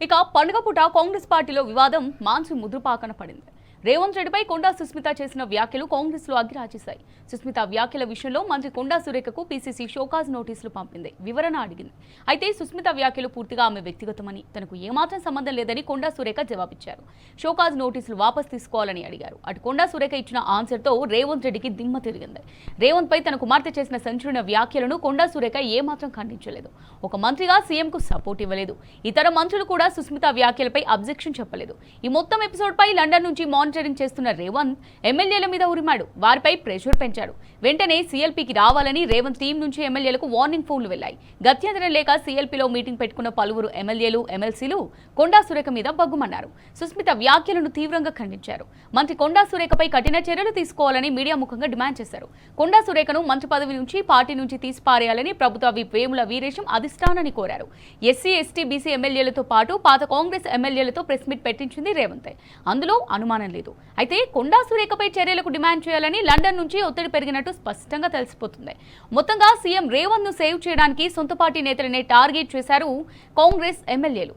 ఇక పండుగ పూట కాంగ్రెస్ పార్టీలో వివాదం మాంచి ముద్రపాకన పడింది. రేవంత్ రెడ్డిపై కొండా సుస్మిత చేసిన వ్యాఖ్యలు కాంగ్రెస్ లో అగ్గిరాజేశాయి. సుస్మిత వ్యాఖ్యల విషయంలో మంత్రి కొండా సురేఖకు పీసీసీ షోకాజ్ నోటీసులు పంపింది, వివరణ అడిగింది. అయితే సుస్మిత వ్యాఖ్యలు పూర్తిగా ఆమె వ్యక్తిగతమని, తనకు ఏమాత్రం సంబంధం లేదని కొండా సురేఖ జవాబిచ్చారు. షోకాజ్ నోటీసులు వాపస్ తీసుకోవాలని అడిగారు. అటు కొండా సురేఖ ఇచ్చిన ఆన్సర్తో రేవంత్ రెడ్డికి దిమ్మ తిరిగింది. రేవంత్ పై తన కుమార్తె చేసిన సంచలన వ్యాఖ్యలను కొండా సురేఖ ఏమాత్రం ఖండించలేదు. ఒక మంత్రిగా సీఎంకు సపోర్ట్ ఇవ్వలేదు. ఇతర మంత్రులు కూడా సుస్మిత వ్యాఖ్యలపై అబ్జెక్షన్ చెప్పలేదు. ఈ మొత్తం ఎపిసోడ్ పై లండన్ నుంచి మానిటరింగ్ చేస్తున్న రేవంత్ ఎమ్మెల్యేల మీద ఉరిమాడు, వారిపై ప్రెషర్ పెంచాడు. వెంటనే సీఎల్పీకి రావాలని రేవంత్ టీం నుంచి ఎమ్మెల్యేలకు వార్నింగ్ ఫోన్లు వెళ్లాయి. గత్యంతరం లేక సీఎల్పీలో మీటింగ్ పెట్టుకున్న పలువురు ఎమ్మెల్యేలు, ఎమ్మెల్సీలు కొండా సురేఖ మీద బగ్గుమన్నారు. సుస్మిత వ్యాఖ్యలను తీవ్రంగా ఖండించారు. మంత్రి కొండా సురేఖపై కఠిన చర్యలు తీసుకోవాలని మీడియా ముఖంగా డిమాండ్ చేశారు. కొండా సురేఖను మంత్రి పదవి నుంచి, పార్టీ నుంచి తీసిపారేయాలని ప్రభుత్వ విప్ వేముల వీరేశం అధిష్టానాన్ని కోరారు. ఎస్సీ, ఎస్టీ, బీసీ ఎమ్మెల్యేలతో పాటు పాత కాంగ్రెస్ ఎమ్మెల్యేలతో ప్రెస్ మీట్ పెట్టించింది రేవంత్. అందులో అనుమానం లేదు. అయితే కొండా సురేఖపై చర్యలకు డిమాండ్ చేయాలని లండన్ నుంచి ఒత్తిడి పెరిగినట్టు స్పష్టంగా తెలిసిపోతుంది. మొత్తంగా సీఎం రేవంత్ ను సేవ్ చేయడానికి సొంత పార్టీ నేతలనే టార్గెట్ చేశారు కాంగ్రెస్ ఎమ్మెల్యేలు.